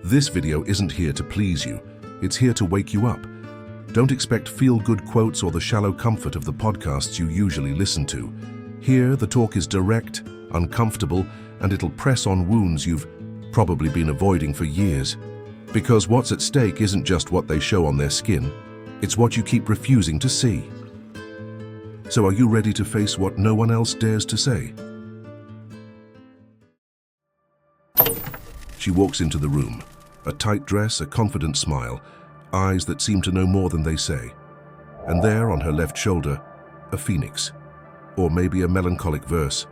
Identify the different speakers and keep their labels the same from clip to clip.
Speaker 1: This video isn't here to please you, it's here to wake you up. Don't expect feel-good quotes or the shallow comfort of the podcasts you usually listen to. Here, the talk is direct, uncomfortable, and it'll press on wounds you've probably been avoiding for years. Because what's at stake isn't just what they show on their skin, it's what you keep refusing to see. So are you ready to face what no one else dares to say? She walks into the room, a tight dress, a confident smile, eyes that seem to know more than they say. And there, on her left shoulder, a phoenix, or maybe a melancholic verse,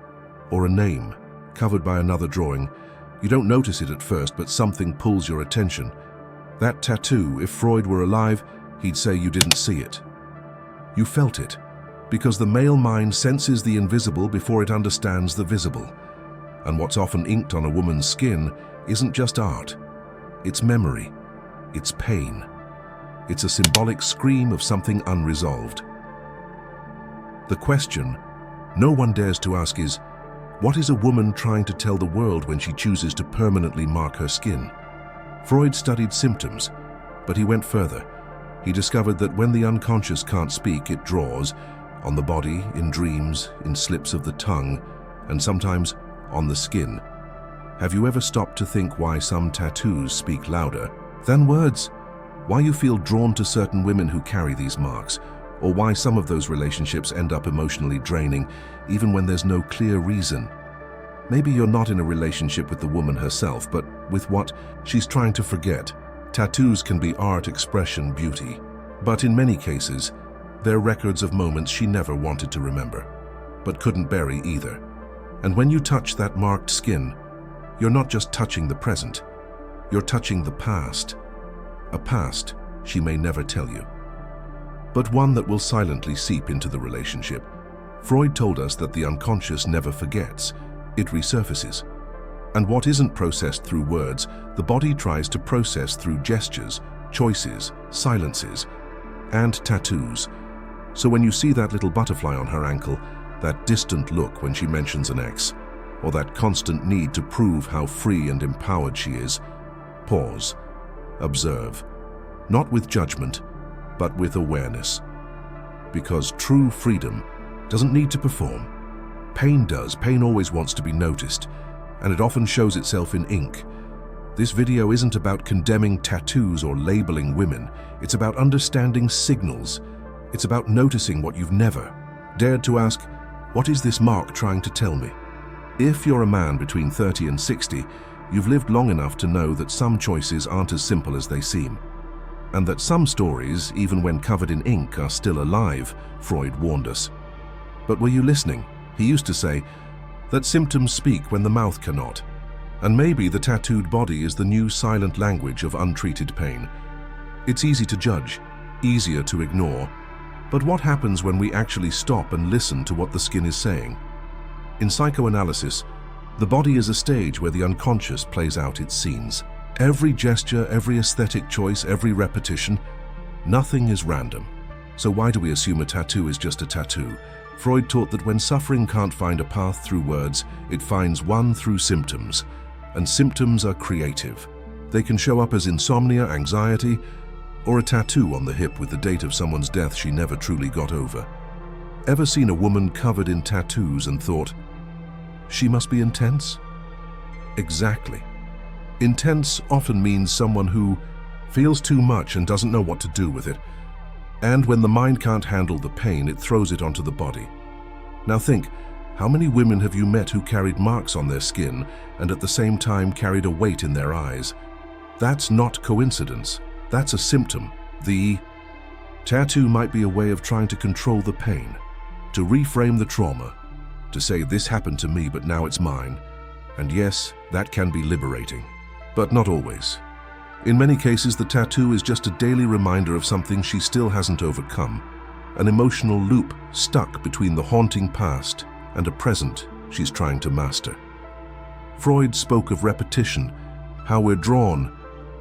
Speaker 1: or a name, covered by another drawing. You don't notice it at first, but something pulls your attention. That tattoo, if Freud were alive, he'd say you didn't see it. You felt it, because the male mind senses the invisible before it understands the visible. And what's often inked on a woman's skin isn't just art. It's memory. It's pain. It's a symbolic scream of something unresolved. The question no one dares to ask is, what is a woman trying to tell the world when she chooses to permanently mark her skin? Freud studied symptoms, but he went further. He discovered that when the unconscious can't speak, it draws, on the body, in dreams, in slips of the tongue, and sometimes on the skin. Have you ever stopped to think why some tattoos speak louder than words? Why you feel drawn to certain women who carry these marks, or why some of those relationships end up emotionally draining, even when there's no clear reason? Maybe you're not in a relationship with the woman herself, but with what she's trying to forget. Tattoos can be art, expression, beauty. But in many cases, they're records of moments she never wanted to remember, but couldn't bury either. And when you touch that marked skin, you're not just touching the present, you're touching the past. A past she may never tell you, but one that will silently seep into the relationship. Freud told us that the unconscious never forgets, it resurfaces. And what isn't processed through words, the body tries to process through gestures, choices, silences, and tattoos. So when you see that little butterfly on her ankle, that distant look when she mentions an ex, or that constant need to prove how free and empowered she is, pause, observe, not with judgment, but with awareness. Because true freedom doesn't need to perform. Pain does. Pain always wants to be noticed, and it often shows itself in ink. This video isn't about condemning tattoos or labeling women. It's about understanding signals. It's about noticing what you've never dared to ask, what is this mark trying to tell me? If you're a man between 30 and 60, you've lived long enough to know that some choices aren't as simple as they seem, and that some stories, even when covered in ink, are still alive, Freud warned us. But were you listening? He used to say that symptoms speak when the mouth cannot, and maybe the tattooed body is the new silent language of untreated pain. It's easy to judge, easier to ignore, but what happens when we actually stop and listen to what the skin is saying? In psychoanalysis, the body is a stage where the unconscious plays out its scenes. Every gesture, every aesthetic choice, every repetition, nothing is random. So why do we assume a tattoo is just a tattoo? Freud taught that when suffering can't find a path through words, it finds one through symptoms. And symptoms are creative. They can show up as insomnia, anxiety, or a tattoo on the hip with the date of someone's death she never truly got over. Ever seen a woman covered in tattoos and thought, she must be intense? Exactly. Intense often means someone who feels too much and doesn't know what to do with it. And when the mind can't handle the pain, it throws it onto the body. Now think, how many women have you met who carried marks on their skin and at the same time carried a weight in their eyes? That's not coincidence. That's a symptom. The tattoo might be a way of trying to control the pain, to reframe the trauma, to say this happened to me but now it's mine. And yes, that can be liberating, but not always. In many cases, the tattoo is just a daily reminder of something she still hasn't overcome, an emotional loop stuck between the haunting past and a present she's trying to master. Freud spoke of repetition, how we're drawn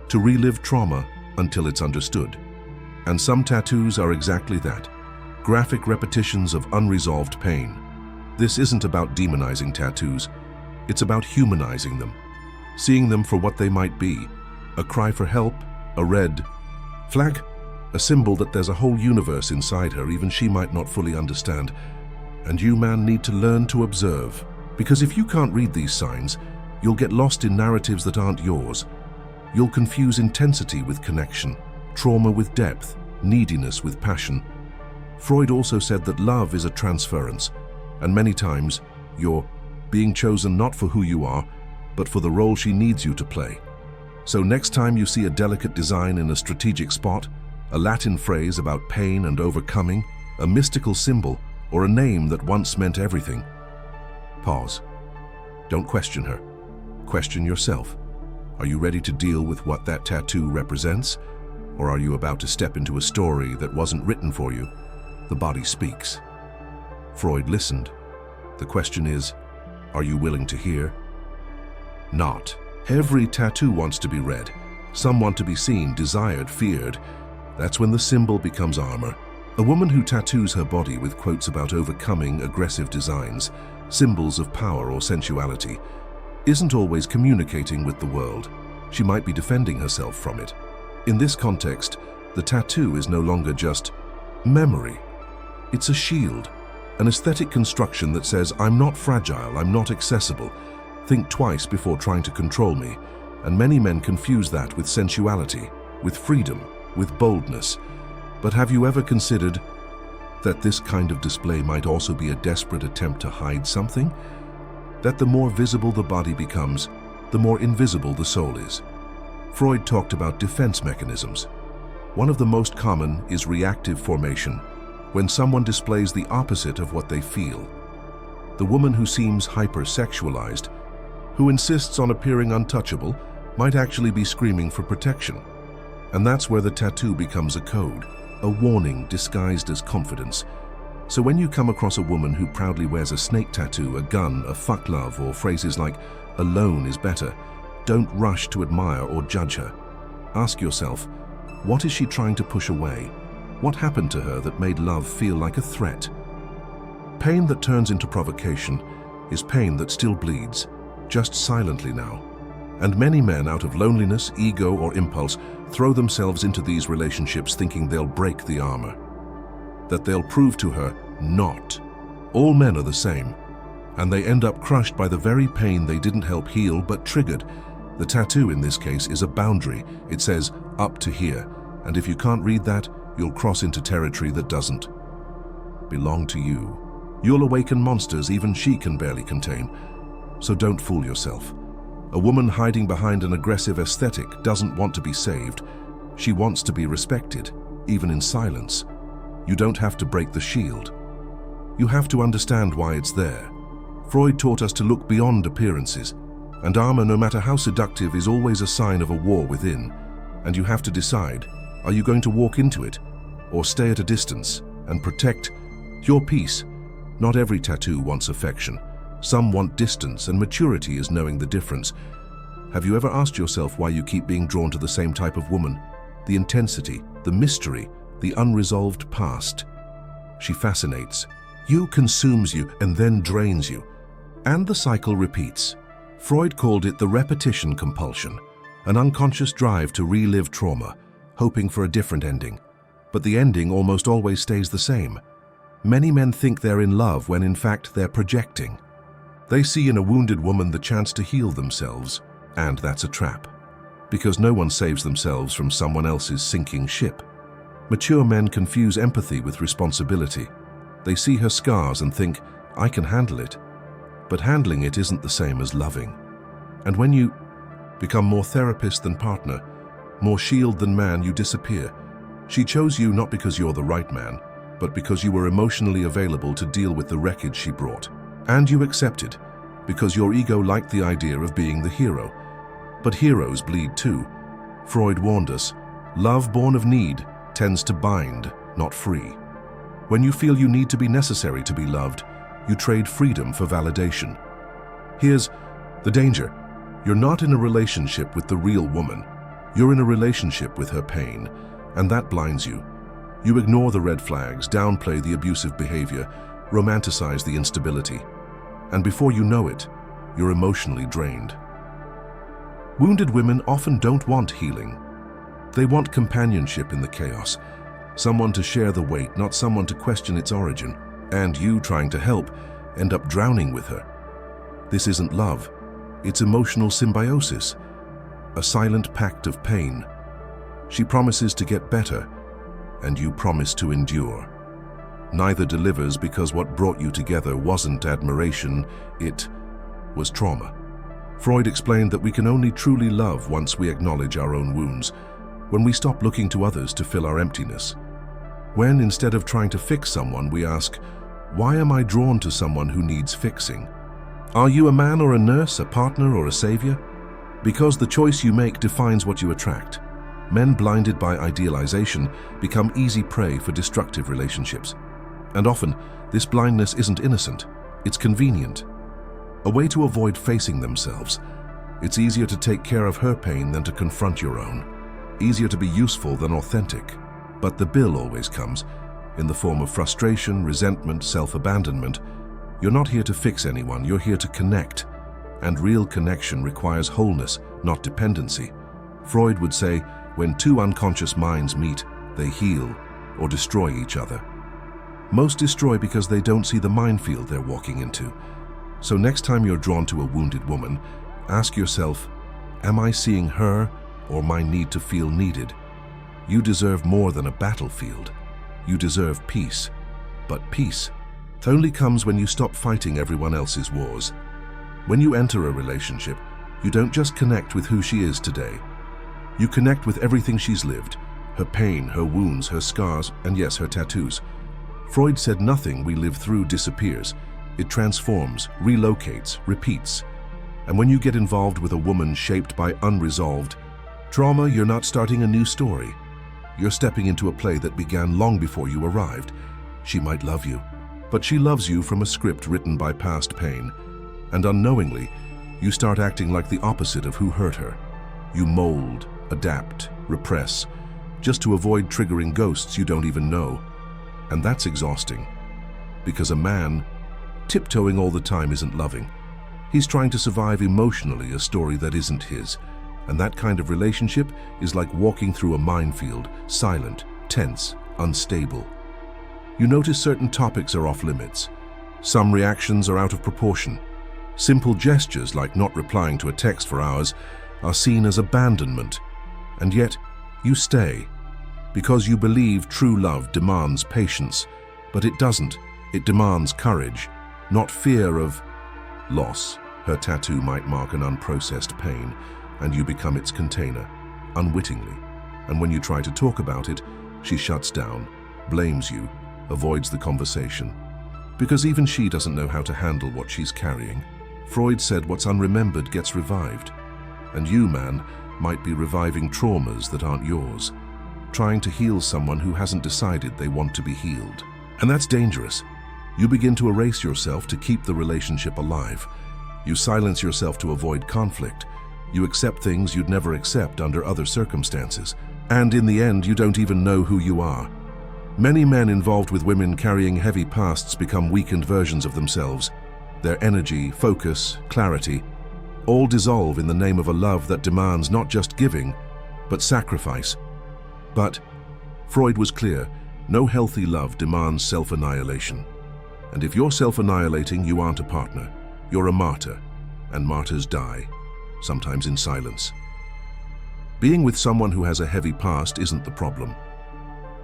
Speaker 1: to relive trauma until it's understood. And some tattoos are exactly that, graphic repetitions of unresolved pain. This isn't about demonizing tattoos, it's about humanizing them, seeing them for what they might be, a cry for help, a red flag, a symbol that there's a whole universe inside her even she might not fully understand. And you, man, need to learn to observe. Because if you can't read these signs, you'll get lost in narratives that aren't yours. You'll confuse intensity with connection, trauma with depth, neediness with passion. Freud also said that love is a transference, and many times you're being chosen not for who you are, but for the role she needs you to play. So next time you see a delicate design in a strategic spot, a Latin phrase about pain and overcoming, a mystical symbol, or a name that once meant everything, pause. Don't question her. Question yourself. Are you ready to deal with what that tattoo represents? Or are you about to step into a story that wasn't written for you? The body speaks. Freud listened. The question is, are you willing to hear? Not. Every tattoo wants to be read. Some want to be seen, desired, feared. That's when the symbol becomes armor. A woman who tattoos her body with quotes about overcoming aggressive designs, symbols of power or sensuality, isn't always communicating with the world. She might be defending herself from it. In this context, the tattoo is no longer just memory. It's a shield, an aesthetic construction that says, I'm not fragile, I'm not accessible. Think twice before trying to control me. And many men confuse that with sensuality, with freedom, with boldness. But have you ever considered that this kind of display might also be a desperate attempt to hide something? That the more visible the body becomes, the more invisible the soul is. Freud talked about defense mechanisms. One of the most common is reactive formation, when someone displays the opposite of what they feel. The woman who seems hypersexualized, who insists on appearing untouchable, might actually be screaming for protection. And that's where the tattoo becomes a code, a warning disguised as confidence. So when you come across a woman who proudly wears a snake tattoo, a gun, a fuck love, or phrases like, alone is better, don't rush to admire or judge her. Ask yourself, what is she trying to push away? What happened to her that made love feel like a threat? Pain that turns into provocation is pain that still bleeds, just silently now. And many men, out of loneliness, ego, or impulse, throw themselves into these relationships thinking they'll break the armor, that they'll prove to her not. All men are the same, and they end up crushed by the very pain they didn't help heal but triggered. The tattoo in this case is a boundary. It says, up to here, and if you can't read that, you'll cross into territory that doesn't belong to you. You'll awaken monsters even she can barely contain. So don't fool yourself. A woman hiding behind an aggressive aesthetic doesn't want to be saved. She wants to be respected, even in silence. You don't have to break the shield. You have to understand why it's there. Freud taught us to look beyond appearances, and armor, no matter how seductive, is always a sign of a war within. And you have to decide, are you going to walk into it, or stay at a distance and protect your peace? Not every tattoo wants affection. Some want distance, and maturity is knowing the difference. Have you ever asked yourself why you keep being drawn to the same type of woman? The intensity, the mystery, the unresolved past. She fascinates. You, consumes you, and then drains you. And the cycle repeats. Freud called it the repetition compulsion, an unconscious drive to relive trauma, hoping for a different ending. But the ending almost always stays the same. Many men think they're in love when in fact they're projecting. They see in a wounded woman the chance to heal themselves, and that's a trap. Because no one saves themselves from someone else's sinking ship. Mature men confuse empathy with responsibility. They see her scars and think, I can handle it. But handling it isn't the same as loving. And when you become more therapist than partner, more shield than man, you disappear. She chose you not because you're the right man, but because you were emotionally available to deal with the wreckage she brought. And you accepted, because your ego liked the idea of being the hero. But heroes bleed too. Freud warned us, love born of need tends to bind, not free. When you feel you need to be necessary to be loved, you trade freedom for validation. Here's the danger. You're not in a relationship with the real woman. You're in a relationship with her pain, and that blinds you. You ignore the red flags, downplay the abusive behavior, romanticize the instability. And before you know it, you're emotionally drained. Wounded women often don't want healing. They want companionship in the chaos, someone to share the weight, not someone to question its origin. And you, trying to help, end up drowning with her. This isn't love, it's emotional symbiosis, a silent pact of pain. She promises to get better, and you promise to endure. Neither delivers because what brought you together wasn't admiration, it was trauma. Freud explained that we can only truly love once we acknowledge our own wounds, when we stop looking to others to fill our emptiness. When, instead of trying to fix someone, we ask, why am I drawn to someone who needs fixing? Are you a man or a nurse, a partner or a savior? Because the choice you make defines what you attract. Men blinded by idealization become easy prey for destructive relationships. And often, this blindness isn't innocent, it's convenient. A way to avoid facing themselves. It's easier to take care of her pain than to confront your own. Easier to be useful than authentic. But the bill always comes, in the form of frustration, resentment, self-abandonment. You're not here to fix anyone, you're here to connect. And real connection requires wholeness, not dependency. Freud would say, when two unconscious minds meet, they heal or destroy each other. Most destroy because they don't see the minefield they're walking into. So next time you're drawn to a wounded woman, ask yourself, am I seeing her or my need to feel needed? You deserve more than a battlefield. You deserve peace. But peace only comes when you stop fighting everyone else's wars. When you enter a relationship, you don't just connect with who she is today. You connect with everything she's lived, her pain, her wounds, her scars, and yes, her tattoos. Freud said nothing we live through disappears. It transforms, relocates, repeats. And when you get involved with a woman shaped by unresolved trauma, you're not starting a new story. You're stepping into a play that began long before you arrived. She might love you, but she loves you from a script written by past pain. And unknowingly, you start acting like the opposite of who hurt her. You mold, adapt, repress, just to avoid triggering ghosts you don't even know. And that's exhausting, because a man tiptoeing all the time isn't loving. He's trying to survive emotionally a story that isn't his. And that kind of relationship is like walking through a minefield, silent, tense, unstable. You notice certain topics are off limits. Some reactions are out of proportion. Simple gestures like not replying to a text for hours are seen as abandonment. And yet, you stay, because you believe true love demands patience. But it doesn't. It demands courage, not fear of loss. Her tattoo might mark an unprocessed pain, and you become its container, unwittingly. And when you try to talk about it, she shuts down, blames you, avoids the conversation. Because even she doesn't know how to handle what she's carrying. Freud said what's unremembered gets revived. And you, man, might be reviving traumas that aren't yours, trying to heal someone who hasn't decided they want to be healed. And that's dangerous. You begin to erase yourself to keep the relationship alive. You silence yourself to avoid conflict. You accept things you'd never accept under other circumstances. And in the end, you don't even know who you are. Many men involved with women carrying heavy pasts become weakened versions of themselves. Their energy, focus, clarity, all dissolve in the name of a love that demands not just giving, but sacrifice. But Freud was clear, no healthy love demands self-annihilation. And if you're self-annihilating, you aren't a partner. You're a martyr, and martyrs die, sometimes in silence. Being with someone who has a heavy past isn't the problem.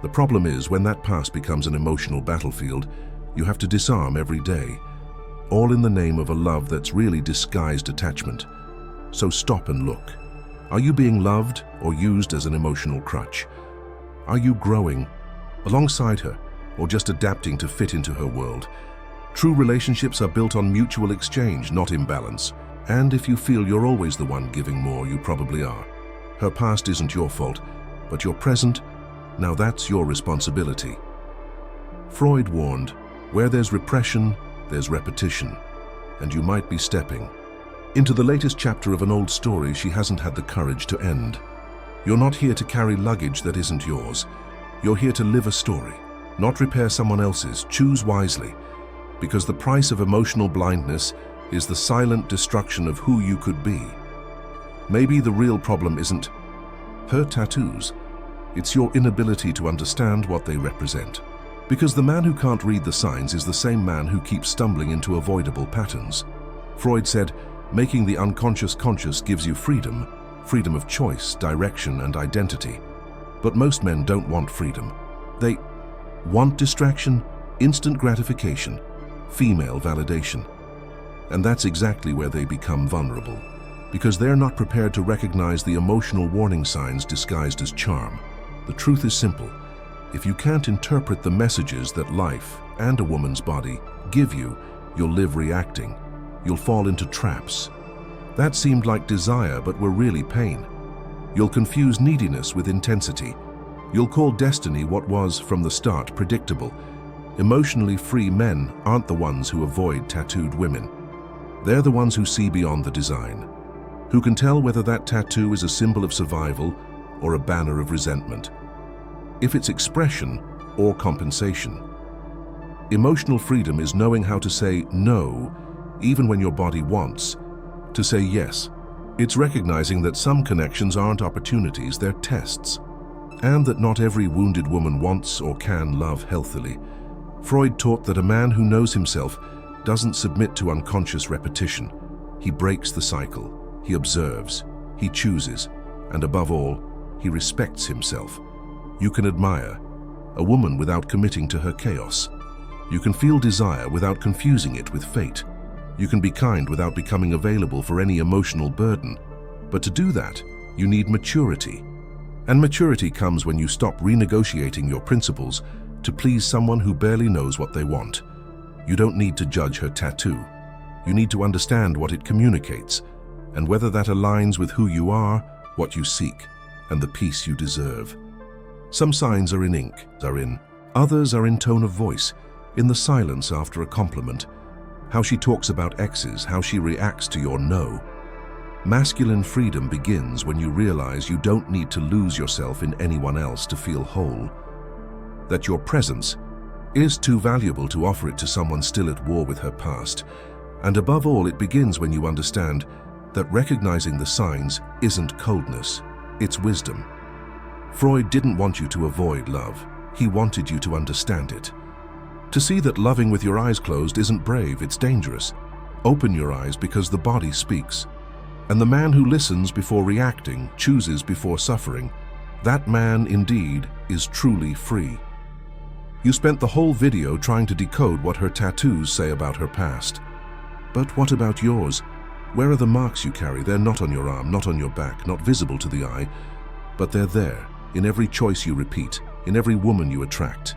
Speaker 1: The problem is when that past becomes an emotional battlefield, you have to disarm every day, all in the name of a love that's really disguised attachment. So stop and look. Are you being loved or used as an emotional crutch? Are you growing alongside her or just adapting to fit into her world? True relationships are built on mutual exchange, not imbalance. And if you feel you're always the one giving more, you probably are. Her past isn't your fault, but your present, now that's your responsibility. Freud warned, where there's repression, there's repetition, and you might be stepping into the latest chapter of an old story she hasn't had the courage to end. You're not here to carry luggage that isn't yours. You're here to live a story, not repair someone else's. Choose wisely, because the price of emotional blindness is the silent destruction of who you could be. Maybe the real problem isn't her tattoos. It's your inability to understand what they represent. Because the man who can't read the signs is the same man who keeps stumbling into avoidable patterns. Freud said, making the unconscious conscious gives you freedom, freedom of choice, direction, and identity. But most men don't want freedom. They want distraction, instant gratification, female validation. And that's exactly where they become vulnerable, because they're not prepared to recognize the emotional warning signs disguised as charm. The truth is simple. If you can't interpret the messages that life and a woman's body give you, you'll live reacting. You'll fall into traps. That seemed like desire, but were really pain. You'll confuse neediness with intensity. You'll call destiny what was, from the start, predictable. Emotionally free men aren't the ones who avoid tattooed women. They're the ones who see beyond the design, who can tell whether that tattoo is a symbol of survival or a banner of resentment, if it's expression or compensation. Emotional freedom is knowing how to say no, even when your body wants to say yes. It's recognizing that some connections aren't opportunities, they're tests, and that not every wounded woman wants or can love healthily. Freud taught that a man who knows himself doesn't submit to unconscious repetition. He breaks the cycle, he observes, he chooses, and above all, he respects himself. You can admire a woman without committing to her chaos. You can feel desire without confusing it with fate. You can be kind without becoming available for any emotional burden. But to do that, you need maturity. And maturity comes when you stop renegotiating your principles to please someone who barely knows what they want. You don't need to judge her tattoo. You need to understand what it communicates, and whether that aligns with who you are, what you seek, and the peace you deserve. Some signs are in ink, others are in tone of voice, in the silence after a compliment, how she talks about exes, how she reacts to your no. Masculine freedom begins when you realize you don't need to lose yourself in anyone else to feel whole, that your presence is too valuable to offer it to someone still at war with her past. And above all, it begins when you understand that recognizing the signs isn't coldness, it's wisdom. Freud didn't want you to avoid love. He wanted you to understand it. To see that loving with your eyes closed isn't brave, it's dangerous. Open your eyes because the body speaks. And the man who listens before reacting, chooses before suffering, that man indeed is truly free. You spent the whole video trying to decode what her tattoos say about her past. But what about yours? Where are the marks you carry? They're not on your arm, not on your back, not visible to the eye, but they're there, in every choice you repeat, in every woman you attract,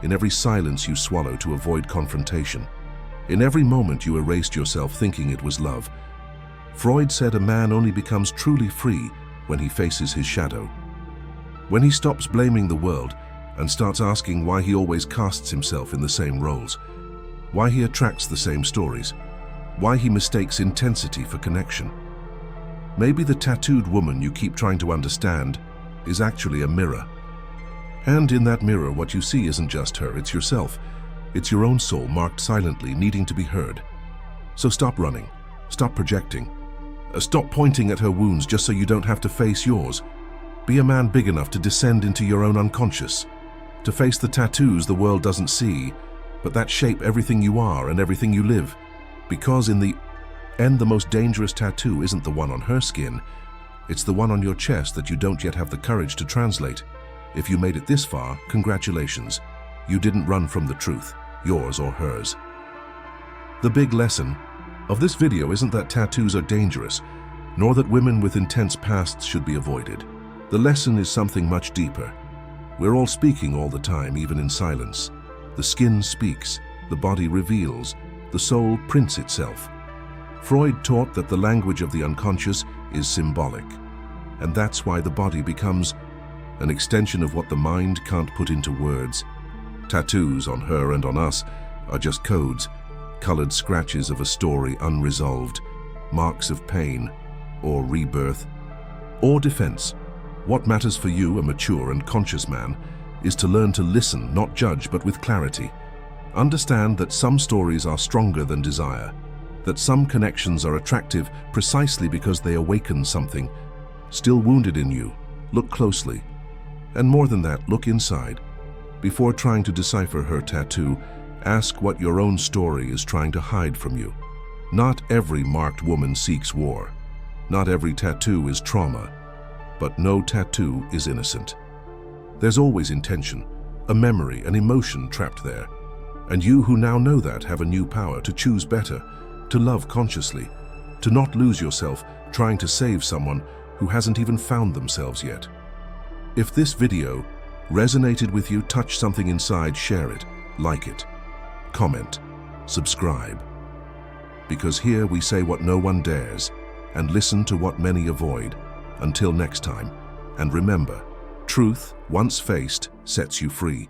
Speaker 1: in every silence you swallow to avoid confrontation, in every moment you erased yourself thinking it was love. Freud said a man only becomes truly free when he faces his shadow. When he stops blaming the world and starts asking why he always casts himself in the same roles, why he attracts the same stories, why he mistakes intensity for connection. Maybe the tattooed woman you keep trying to understand is actually a mirror. And in that mirror, what you see isn't just her, it's yourself. It's your own soul marked silently, needing to be heard. So stop running, stop projecting, stop pointing at her wounds just so you don't have to face yours. Be a man big enough to descend into your own unconscious, to face the tattoos the world doesn't see, but that shape everything you are and everything you live. Because in the end, the most dangerous tattoo isn't the one on her skin, it's the one on your chest that you don't yet have the courage to translate. If you made it this far, congratulations. You didn't run from the truth, yours or hers. The big lesson of this video isn't that tattoos are dangerous, nor that women with intense pasts should be avoided. The lesson is something much deeper. We're all speaking all the time, even in silence. The skin speaks, the body reveals, the soul prints itself. Freud taught that the language of the unconscious is symbolic, and that's why the body becomes an extension of what the mind can't put into words. Tattoos on her and on us are just codes, colored scratches of a story unresolved, marks of pain, or rebirth, or defense. What matters for you, a mature and conscious man, is to learn to listen, not judge, but with clarity. Understand that some stories are stronger than desire, that some connections are attractive precisely because they awaken something still wounded in you. Look closely. And more than that, look inside. Before trying to decipher her tattoo, ask what your own story is trying to hide from you. Not every marked woman seeks war. Not every tattoo is trauma. But no tattoo is innocent. There's always intention, a memory, an emotion trapped there. And you who now know that have a new power to choose better, to love consciously, to not lose yourself trying to save someone who hasn't even found themselves yet. If this video resonated with you, touch something inside, share it, like it, comment, subscribe. Because here we say what no one dares and listen to what many avoid. Until next time, and remember, truth, once faced, sets you free.